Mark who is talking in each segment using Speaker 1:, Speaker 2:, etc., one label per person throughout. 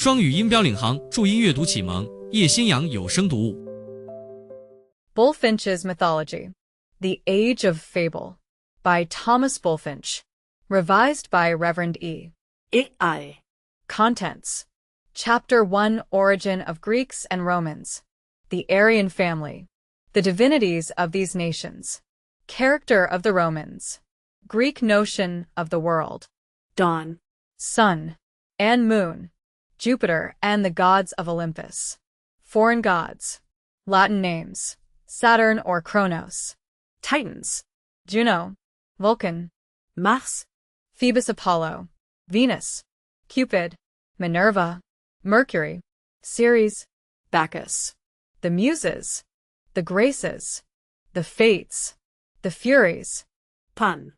Speaker 1: 双语音标领航，注音阅读启蒙，叶兴阳有声读物。
Speaker 2: Bulfinch's Mythology, The Age of Fable, by Thomas Bulfinch, revised by Reverend E.
Speaker 3: AI.
Speaker 2: Contents. Chapter 1 Origin of Greeks and Romans. The Aryan Family. The divinities of these nations. Character of the Romans. Greek notion of the world.
Speaker 3: Dawn.
Speaker 2: Sun and moon. Jupiter and the gods of Olympus. Foreign gods. Latin names. Saturn or Kronos.
Speaker 3: Titans.
Speaker 2: Juno. Vulcan.
Speaker 3: Mars.
Speaker 2: Phoebus Apollo. Venus. Cupid. Minerva. Mercury. Ceres. Bacchus. The Muses. The Graces. The Fates. The Furies.
Speaker 3: Pan.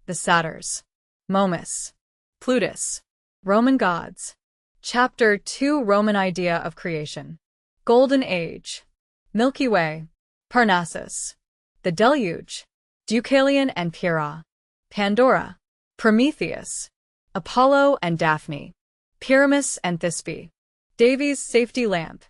Speaker 2: The Satyrs. Momus. Plutus. Roman gods. Chapter 2 Roman idea of creation. Golden Age. Milky Way. Parnassus. The Deluge. Deucalion and Pyrrha. Pandora. Prometheus. Apollo and Daphne. Pyramus and Thisbe. Davy's safety lamp.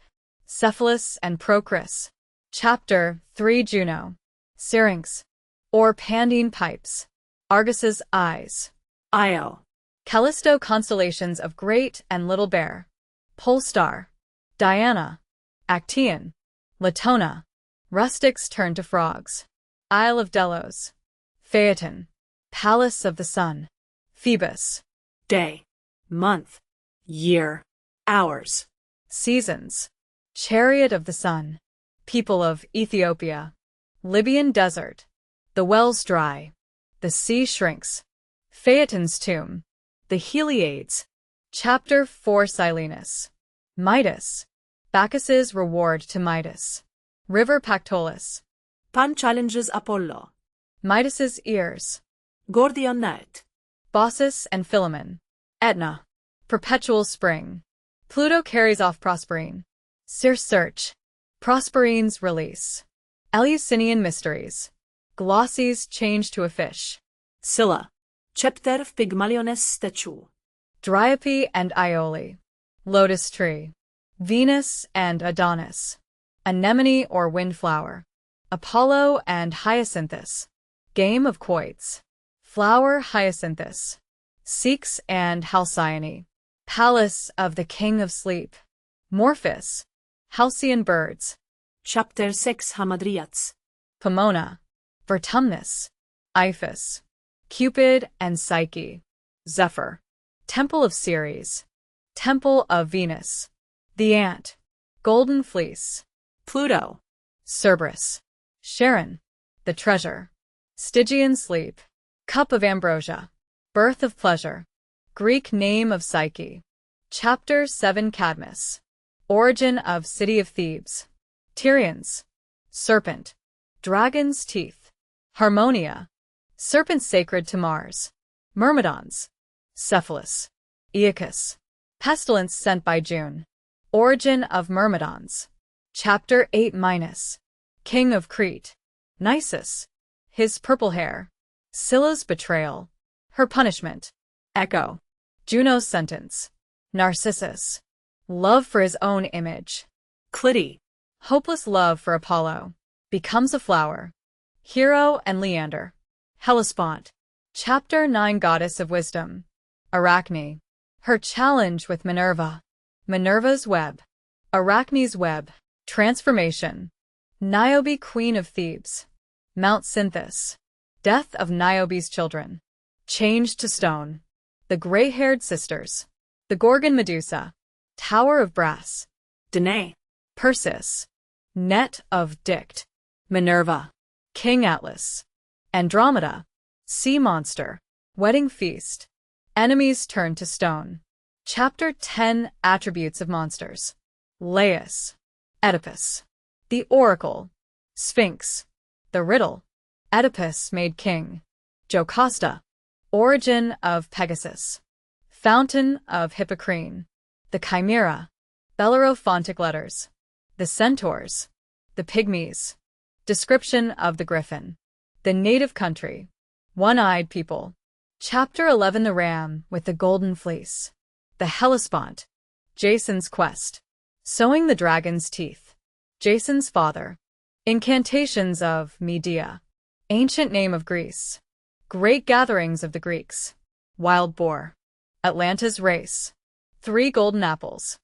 Speaker 2: Cephalus and Procris. Chapter 3 Juno. Syrinx. Or Pandine pipes. Argus's eyes.
Speaker 3: Io.
Speaker 2: Callisto constellations of Great and Little Bear. Polestar. Diana. Actaeon. Latona. Rustics turn to frogs. Isle of Delos. Phaeton. Palace of the Sun. Phoebus.
Speaker 3: Day. Month. Year. Hours.
Speaker 2: Seasons. Chariot of the Sun. People of Ethiopia. Libyan desert. The wells dry. The sea shrinks. Phaeton's tomb. The Heliades. Chapter 4 Silenus. Midas. Bacchus's reward to Midas. River Pactolus.
Speaker 3: Pan challenges Apollo.
Speaker 2: Midas's ears.
Speaker 3: Gordian night.
Speaker 2: Baucis and Philemon. Etna. Perpetual spring. Pluto carries off Proserpine. Circe search. Proserpine's release. Eleusinian mysteries. Glosses change to a fish.
Speaker 3: Scylla. Chapter of Pygmalion's statue.
Speaker 2: Dryope and Iole. Lotus tree. Venus and Adonis. Anemone or windflower. Apollo and Hyacinthus. Game of quoits. Flower hyacinthus. Cex and Halcyone. Palace of the King of Sleep. Morphus. Halcyon birds.
Speaker 3: Chapter 6 Hamadryats.
Speaker 2: Pomona. Vertumnus. Iphis. Cupid and Psyche. Zephyr. Temple of Ceres. Temple of Venus. The Ant. Golden Fleece.
Speaker 3: Pluto.
Speaker 2: Cerberus. Charon. The Treasure. Stygian Sleep. Cup of Ambrosia. Birth of Pleasure. Greek name of Psyche. Chapter 7 Cadmus. Origin of City of Thebes. Tyrians. Serpent. Dragon's teeth. Harmonia. Serpent sacred to Mars. Myrmidons. Cephalus. Aeacus. Pestilence sent by June. Origin of Myrmidons. Chapter 8 Minos. King of Crete. Nisus. His purple hair. Scylla's betrayal. Her punishment. Echo. Juno's sentence. Narcissus. Love for his own image.
Speaker 3: Clytie.
Speaker 2: Hopeless love for Apollo. Becomes a flower. Hero and Leander. Hellespont. Chapter 9 Goddess of Wisdom. Arachne. Her challenge with Minerva. Minerva's web. Arachne's web. Transformation. Niobe Queen of Thebes. Mount Cynthus. Death of Niobe's children. Changed to stone. The gray-haired sisters. The Gorgon Medusa. Tower of Brass.
Speaker 3: Danae.
Speaker 2: Persis. Net of Dict. Minerva. King Atlas. Andromeda. Sea monster. Wedding feast. Enemies turn to stone. Chapter 10 Attributes of monsters. Laius. Oedipus. The oracle. Sphinx. The riddle. Oedipus made king. Jocasta. Origin of Pegasus. Fountain of Hippocrene. The chimera. Bellerophontic letters. The centaurs. The pygmies. Description of the griffin. The native country. One-eyed people. Chapter 11 The Ram with the Golden Fleece. The Hellespont. Jason's quest. Sowing the dragon's teeth. Jason's father. Incantations of Medea. Ancient name of Greece. Great gatherings of the Greeks. Wild boar. Atlanta's race. 3 golden apples.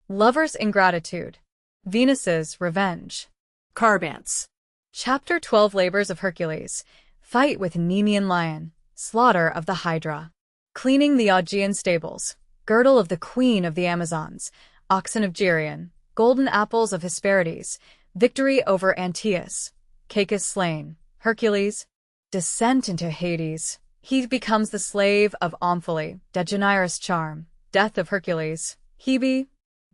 Speaker 2: Lover's ingratitude. Venus's revenge.
Speaker 3: Carbants.
Speaker 2: Chapter 12 Labors of Hercules. Fight with Nemean lion. Slaughter of the Hydra. Cleaning the Augean stables. Girdle of the queen of the Amazons. Oxen of Geryon. Golden apples of Hesperides. Victory over Antaeus. Cacus slain. Hercules. Descent into Hades. He becomes the slave of Omphale. Deianira's charm. Death of Hercules. Hebe.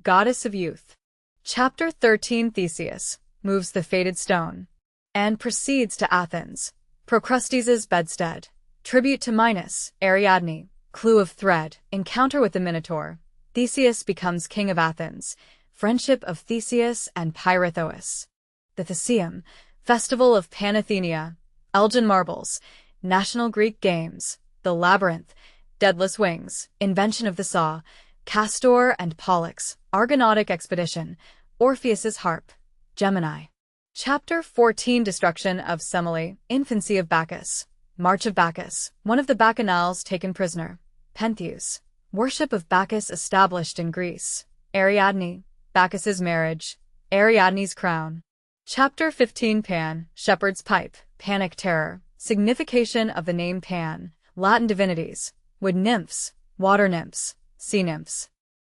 Speaker 2: Goddess of youth. Chapter 13 Theseus moves the fated stone and proceeds to Athens. Procrustes' bedstead. Tribute to Minos. Ariadne. Clue of thread. Encounter with the Minotaur. Theseus becomes king of Athens. Friendship of Theseus and Pirithous. The Theseum. Festival of Panathenia. Elgin marbles. National Greek games. The labyrinth. Deadless wings. Invention of the saw. Castor and Pollux. Argonautic expedition. Orpheus's harp. Gemini. Chapter 14 Destruction of Semele. Infancy of Bacchus. March of Bacchus. One of the Bacchanals taken prisoner. Pentheus. Worship of Bacchus established in Greece. Ariadne. Bacchus's marriage. Ariadne's crown. Chapter 15 Pan. Shepherd's pipe. Panic terror. Signification of the name Pan. Latin divinities. Wood nymphs. Water nymphs. Sea nymphs.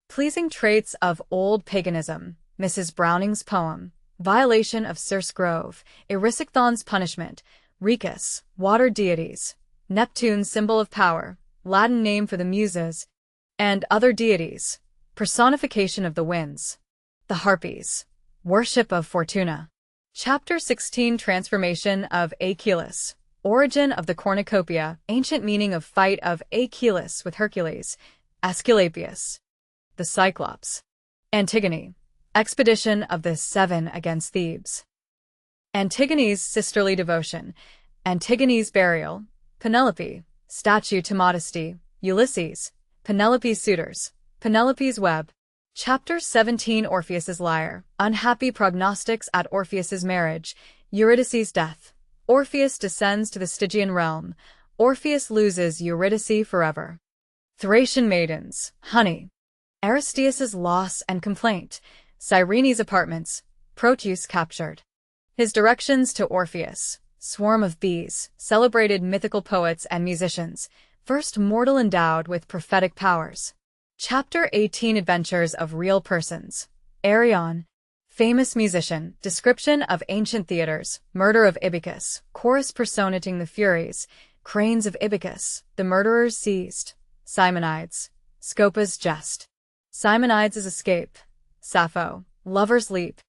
Speaker 2: Pleasing traits of old paganism. Mrs. Browning's poem. Violation of Circe Grove. Erysichthon's punishment. Ricus. Water deities. Neptune's symbol of power. Latin name for the Muses. And other deities. Personification of the winds. The Harpies. Worship of Fortuna. Chapter 16 Transformation of Achilles. Origin of the cornucopia. Ancient meaning of fight of Achilles with Hercules. Aesculapius. The Cyclops. Antigone. Expedition of the 7 against Thebes. Antigone's sisterly devotion. Antigone's burial. Penelope. Statue to modesty. Ulysses. Penelope's suitors. Penelope's web. Chapter 17 Orpheus's lyre. Unhappy prognostics at Orpheus's marriage. Eurydice's death. Orpheus descends to the Stygian realm. Orpheus loses Eurydice forever. Thracian maidens. Honey. Aristeus's loss and complaint. Cyrene's apartments. Proteus captured. His directions to Orpheus. Swarm of bees. Celebrated mythical poets and musicians. First mortal endowed with prophetic powers. Chapter 18 Adventures of Real Persons. Arion. Famous musician. Description of ancient theaters. Murder of Ibycus. Chorus personating the Furies. Cranes of Ibycus. The murderers seized. Simonides. Scopa's jest. Simonides' escape. Sappho. Lover's leap.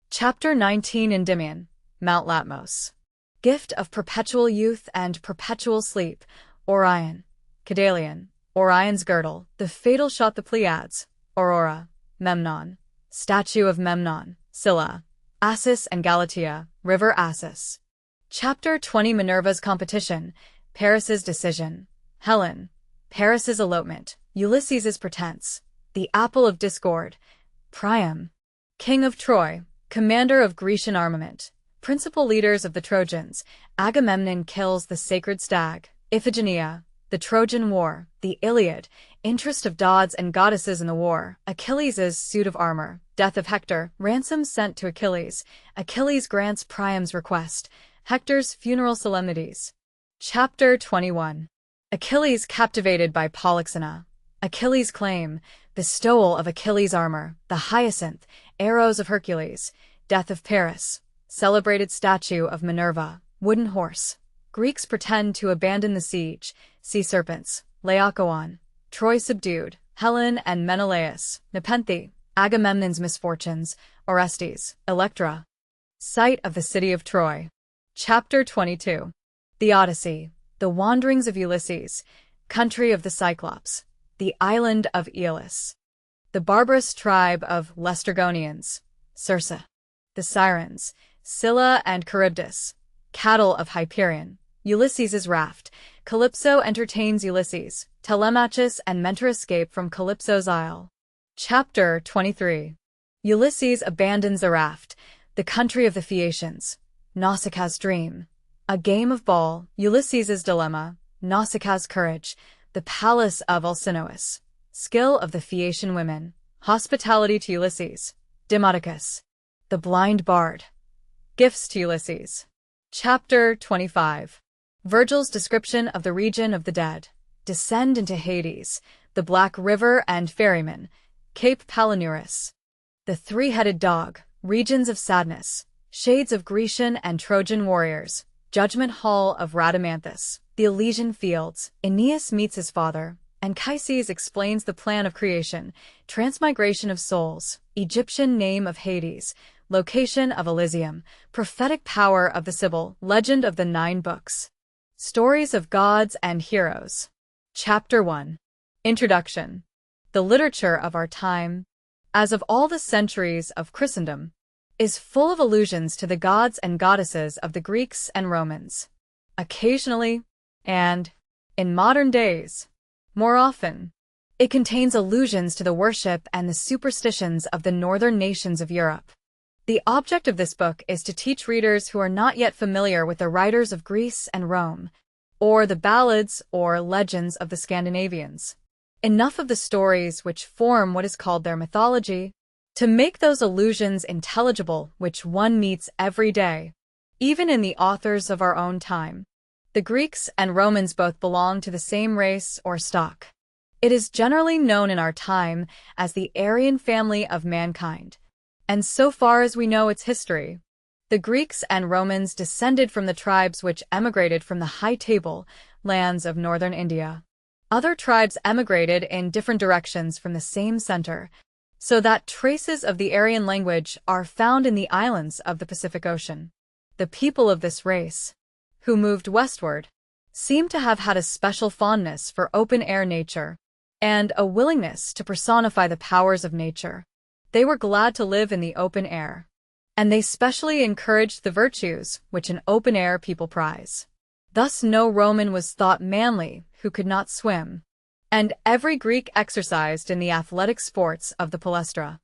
Speaker 2: Chapter 19 Endymion. Mount Latmos. Gift of perpetual youth and perpetual sleep. Orion. Cadalion. Orion's girdle. The fatal shot the Pleiades. Aurora. Memnon. Statue of Memnon. Scylla. Assus and Galatea. River Assus. Chapter 20 Minerva's competition. Paris's decision. Helen. Paris's elopement. Ulysses' pretense. The apple of discord. Priam. King of Troy. Commander of Grecian armament. Principal leaders of the Trojans. Agamemnon kills the sacred stag. Iphigenia. The Trojan War. The Iliad. Interest of gods and goddesses in the war. Achilles' suit of armor. Death of Hector. Ransom sent to Achilles. Achilles grants Priam's request. Hector's funeral solemnities. Chapter 21. Achilles captivated by Polyxena. Achilles' claim. Bestowal of Achilles' armor. The hyacinth. Arrows of Hercules. Death of Paris. Celebrated statue of Minerva. Wooden horse. Greeks pretend to abandon the siege. Sea serpents. Laocoon. Troy subdued. Helen and Menelaus. Nepenthe. Agamemnon's misfortunes. Orestes. Electra. Site of the city of Troy. Chapter 22. The Odyssey. The wanderings of Ulysses. Country of the Cyclops. The island of Aeolus. The barbarous tribe of Laestrygonians. Circe. The Sirens. Scylla and Charybdis. Cattle of Hyperion. Ulysses' raft. Calypso entertains Ulysses. Telemachus and Mentor escape from Calypso's isle. Chapter 23. Ulysses abandons the raft, the country of the Phaeacians, Nausicaa's dream, a game of ball, Ulysses' dilemma, Nausicaa's courage, the palace of Alcinous, skill of the Phaeacian women, hospitality to Ulysses, Demodocus, the blind bard, gifts to Ulysses. Chapter 25. Virgil's description of the region of the dead, descend into Hades, the Black River and ferryman, Cape Palinurus, the three-headed dog, regions of sadness, shades of Grecian and Trojan warriors, judgment hall of Rhadamanthus, the Elysian fields, Aeneas meets his father, Anchises explains the plan of creation, transmigration of souls, Egyptian name of Hades, location of Elysium, prophetic power of the Sibyl, legend of the 9 books. Stories of gods and heroes. Chapter 1. Introduction. The literature of our time, as of all the centuries of Christendom, is full of allusions to the gods and goddesses of the Greeks and Romans. Occasionally, and, in modern days, more often, it contains allusions to the worship and the superstitions of the northern nations of Europe. The object of this book is to teach readers who are not yet familiar with the writers of Greece and Rome, or the ballads or legends of the Scandinavians, enough of the stories which form what is called their mythology, to make those allusions intelligible which one meets every day, even in the authors of our own time. The Greeks and Romans both belong to the same race or stock. It is generally known in our time as the Aryan family of mankind, and so far as we know its history, the Greeks and Romans descended from the tribes which emigrated from the high table lands of northern India. Other tribes emigrated in different directions from the same center, so that traces of the Aryan language are found in the islands of the Pacific Ocean. The people of this race, who moved westward, seem to have had a special fondness for open-air nature, and a willingness to personify the powers of nature. They were glad to live in the open air, and they specially encouraged the virtues which an open-air people prize. Thus no Roman was thought manly who could not swim, and every Greek exercised in the athletic sports of the palestra.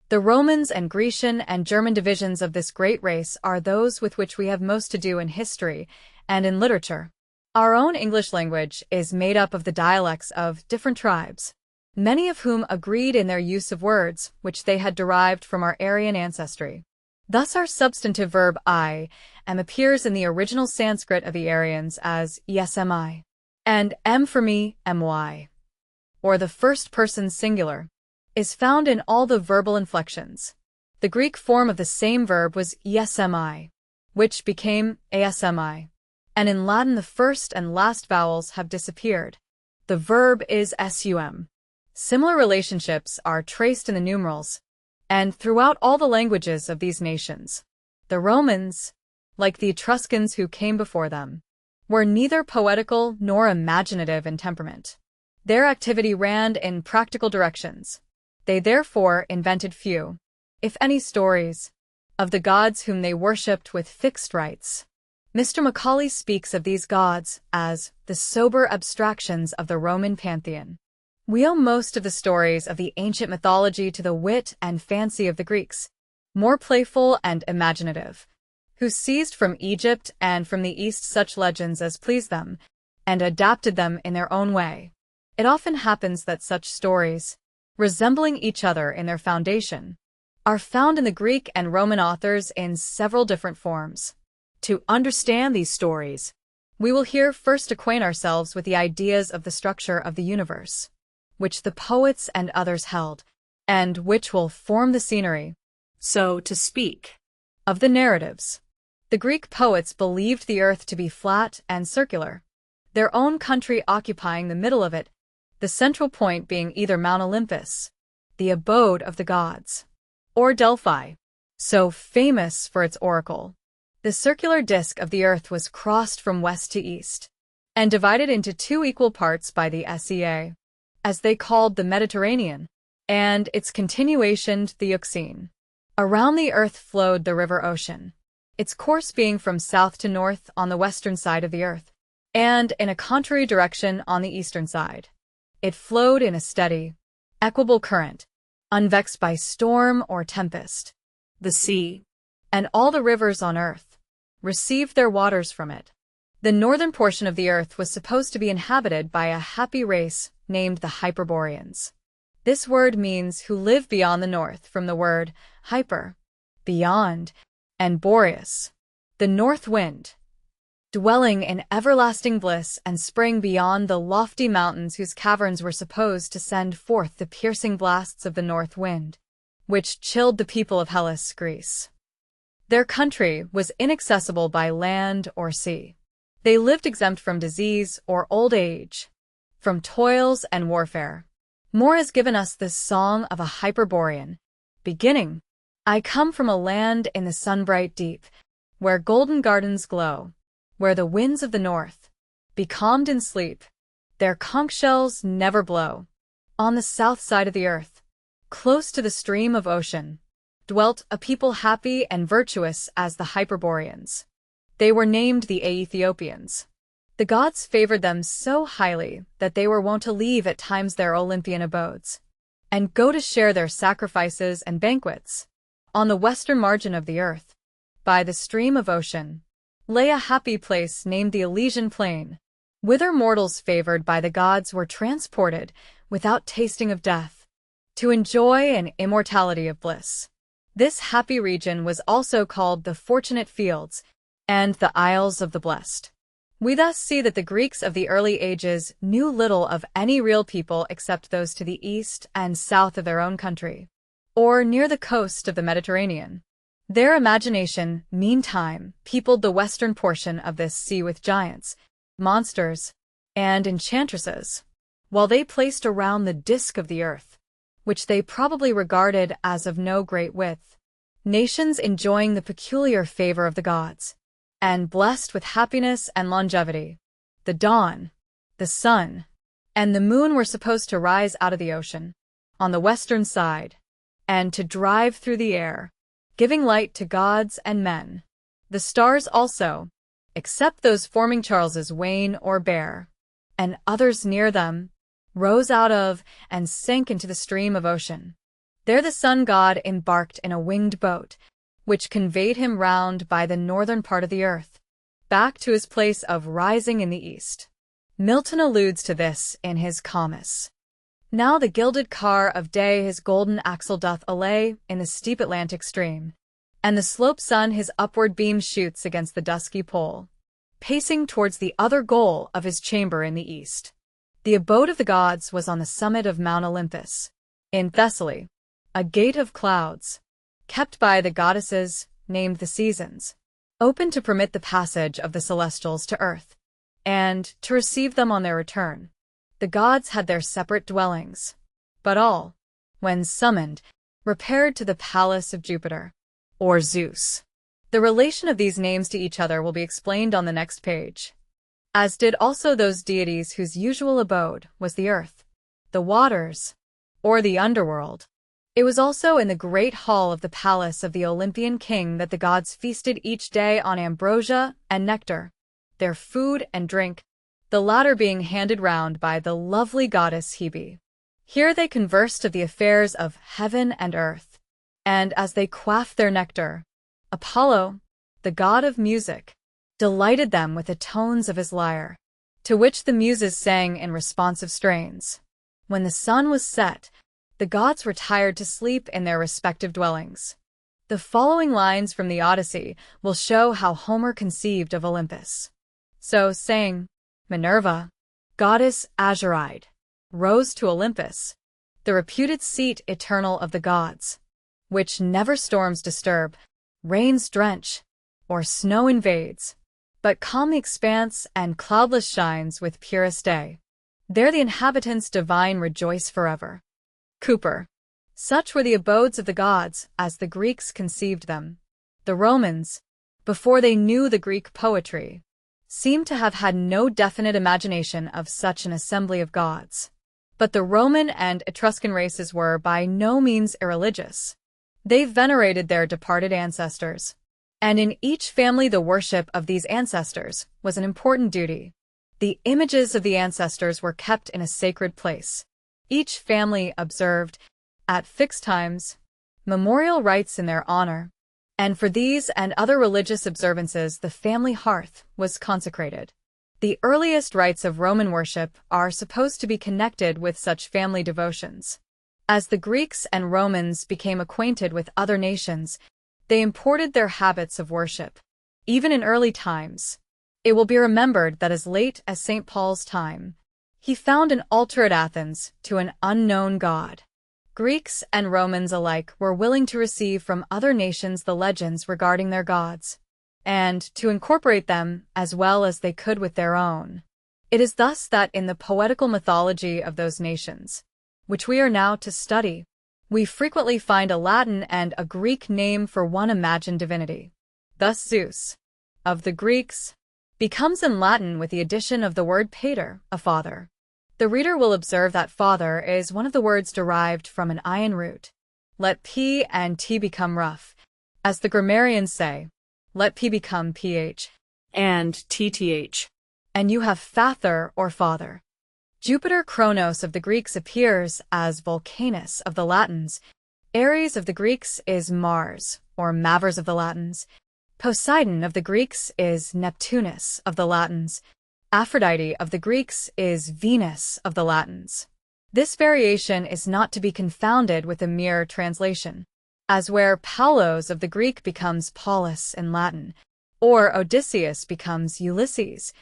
Speaker 2: The Romans and Grecian and German divisions of this great race are those with which we have most to do in history and in literature. Our own English language is made up of the dialects of different tribes, many of whom agreed in their use of words which they had derived from our Aryan ancestry. Thus our substantive verb I am appears in the original Sanskrit of the Aryans as esmi, and m for me, my, or the first person singular, is found in all the verbal inflections. The Greek form of the same verb was esmi, which became asmi, and in Latin the first and last vowels have disappeared. The verb is sum. Similar relationships are traced in the numerals, and throughout all the languages of these nations. The Romans, like the Etruscans who came before them, were neither poetical nor imaginative in temperament. Their activity ran in practical directions. They therefore invented few, if any, stories of the gods whom they worshipped with fixed rites. Mr. Macaulay speaks of these gods as the sober abstractions of the Roman pantheon. We owe most of the stories of the ancient mythology to the wit and fancy of the Greeks, more playful and imaginative, who seized from Egypt and from the East such legends as pleased them, and adapted them in their own way. It often happens that such stories, resembling each other in their foundation, are found in the Greek and Roman authors in several different forms. To understand these stories, we will here first acquaint ourselves with the ideas of the structure of the universe, which the poets and others held, and which will form the scenery, so to speak, of the narratives. The Greek poets believed the earth to be flat and circular, their own country occupying the middle of it, the central point being either Mount Olympus, the abode of the gods, or Delphi, so famous for its oracle. The circular disk of the earth was crossed from west to east, and divided into 2 equal parts by the Sea, as they called the Mediterranean, and its continuation the Euxine. Around the earth flowed the river Ocean, its course being from south to north on the western side of the earth, and in a contrary direction on the eastern side. It flowed in a steady, equable current, unvexed by storm or tempest.
Speaker 3: The sea.
Speaker 2: And all the rivers on earth received their waters from it. The northern portion of the earth was supposed to be inhabited by a happy race named the Hyperboreans. This word means who live beyond the north, from the word hyper, beyond, and boreas, the north wind, dwelling in everlasting bliss and spring beyond the lofty mountains whose caverns were supposed to send forth the piercing blasts of the north wind, which chilled the people of Hellas, Greece. Their country was inaccessible by land or sea. They lived exempt from disease or old age, from toils and warfare. Moore has given us this song of a Hyperborean, beginning, I come from a land in the sunbright deep, where golden gardens glow, where the winds of the north, becalmed in sleep, their conch shells never blow. On the south side of the earth, close to the stream of ocean, dwelt a people happy and virtuous as the Hyperboreans. They were named the Aethiopians. The gods favored them so highly that they were wont to leave at times their Olympian abodes, and go to share their sacrifices and banquets. On the western margin of the earth, by the stream of ocean, lay a happy place named the Elysian Plain, whither mortals favored by the gods were transported without tasting of death, to enjoy an immortality of bliss. This happy region was also called the Fortunate Fields and the Isles of the Blessed. We thus see that the Greeks of the early ages knew little of any real people except those to the east and south of their own country, or near the coast of the Mediterranean. Their imagination, meantime, peopled the western portion of this sea with giants, monsters, and enchantresses, while they placed around the disk of the earth, which they probably regarded as of no great width, nations enjoying the peculiar favor of the gods, and blessed with happiness and longevity. The dawn, the sun, and the moon were supposed to rise out of the ocean, on the western side, and to drive through the air, giving light to gods and men. The stars also, except those forming Charles's Wain or Bear, and others near them, rose out of and sank into the stream of ocean. There the sun god embarked in a winged boat, which conveyed him round by the northern part of the earth, back to his place of rising in the east. Milton alludes to this in his Comus. Now the gilded car of day his golden axle doth allay in the steep Atlantic stream, and the slope sun his upward beam shoots against the dusky pole, pacing towards the other goal of his chamber in the east. The abode of the gods was on the summit of Mount Olympus, in Thessaly, a gate of clouds, kept by the goddesses, named the seasons, open to permit the passage of the celestials to earth, and to receive them on their return. The gods had their separate dwellings, but all, when summoned, repaired to the palace of Jupiter, or Zeus. The relation of these names to each other will be explained on the next page, as did also those deities whose usual abode was the earth, the waters, or the underworld. It was also in the great hall of the palace of the Olympian king that the gods feasted each day on ambrosia and nectar, their food and drink, the latter being handed round by the lovely goddess Hebe. Here they conversed of the affairs of heaven and earth, and as they quaffed their nectar, Apollo, the god of music, delighted them with the tones of his lyre, to which the muses sang in responsive strains. When the sun was set, the gods retired to sleep in their respective dwellings. The following lines from the Odyssey will show how Homer conceived of Olympus. So saying, Minerva, goddess azure-eyed, rose to Olympus, the reputed seat eternal of the gods, which never storms disturb, rains drench, or snow invades, but calm the expanse and cloudless shines with purest day. There the inhabitants divine rejoice forever. Cooper. Such were the abodes of the gods as the Greeks conceived them. The Romans, before they knew the Greek poetry, seem to have had no definite imagination of such an assembly of gods. But the Roman and Etruscan races were by no means irreligious. They venerated their departed ancestors, and in each family the worship of these ancestors was an important duty. The images of the ancestors were kept in a sacred place. Each family observed, at fixed times, memorial rites in their honor, and for these and other religious observances the family hearth was consecrated. The earliest rites of Roman worship are supposed to be connected with such family devotions. As the Greeks and Romans became acquainted with other nations, they imported their habits of worship. Even in early times, it will be remembered that as late as St. Paul's time, he found an altar at Athens to an unknown god. Greeks and Romans alike were willing to receive from other nations the legends regarding their gods, and to incorporate them as well as they could with their own. It is thus that in the poetical mythology of those nations, which we are now to study, we frequently find a Latin and a Greek name for one imagined divinity. Thus Zeus, of the Greeks, becomes in Latin with the addition of the word pater, a father. The reader will observe that father is one of the words derived from an ion root. Let P and T become rough. As the grammarians say, let P become PH
Speaker 3: and TTH.
Speaker 2: and you have father or father. Jupiter Kronos of the Greeks appears as Vulcanus of the Latins. Ares of the Greeks is Mars, or Mavers of the Latins. Poseidon of the Greeks is Neptunus of the Latins. Aphrodite of the Greeks is Venus of the Latins. This variation is not to be confounded with a mere translation, as where Paulos of the Greek becomes Paulus in Latin, or Odysseus becomes Ulysses,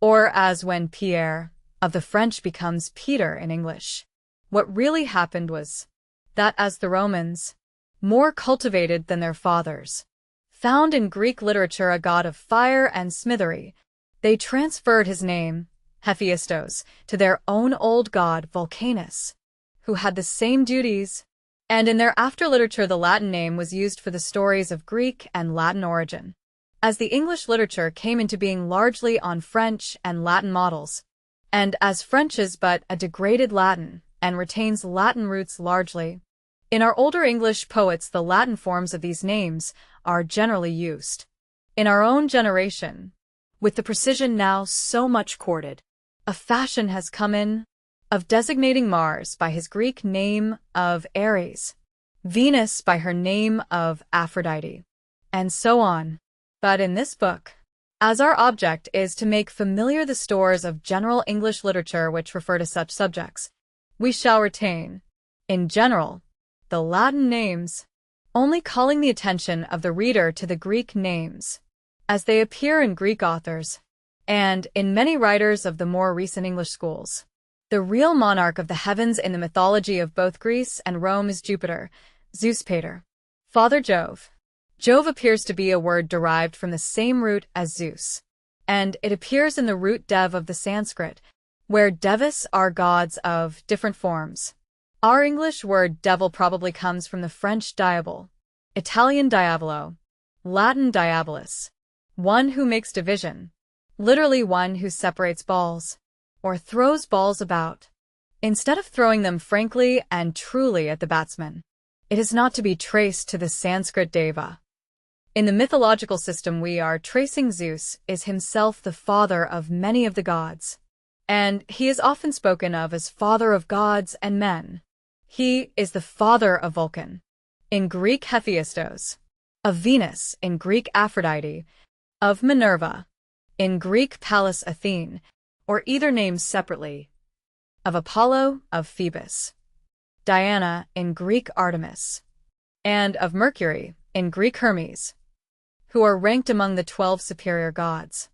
Speaker 2: or as when Pierre of the French becomes Peter in English. What really happened was that as the Romans, more cultivated than their fathers, found in Greek literature a god of fire and smithery, they transferred his name, Hephaestos, to their own old god Vulcanus, who had the same duties, and in their after-literature the Latin name was used for the stories of Greek and Latin origin. As the English literature came into being largely on French and Latin models, and as French is but a degraded Latin and retains Latin roots largely, in our older English poets the Latin forms of these names are generally used. In our own generation, with the precision now so much courted, a fashion has come in of designating Mars by his Greek name of Ares, Venus by her name of Aphrodite, and so on. But in this book, as our object is to make familiar the stores of general English literature which refer to such subjects, we shall retain, in general, the Latin names, only calling the attention of the reader to the Greek names, as they appear in Greek authors, and in many writers of the more recent English schools. The real monarch of the heavens in the mythology of both Greece and Rome is Jupiter, Zeus Pater, Father Jove. Jove appears to be a word derived from the same root as Zeus, and it appears in the root dev of the Sanskrit, where devas are gods of different forms. Our English word devil probably comes from the French diable, Italian diavolo, Latin diabolus, one who makes division, literally one who separates balls, or throws balls about, instead of throwing them frankly and truly at the batsman. It is not to be traced to the Sanskrit deva. In the mythological system we are tracing Zeus is himself the father of many of the gods, and he is often spoken of as father of gods and men. He is the father of Vulcan, in Greek Hephaestos, of Venus, in Greek Aphrodite, of Minerva, in Greek Pallas Athene, or either named separately, of Apollo, of Phoebus, Diana, in Greek Artemis, and of Mercury, in Greek Hermes, who are ranked among the 12 superior gods.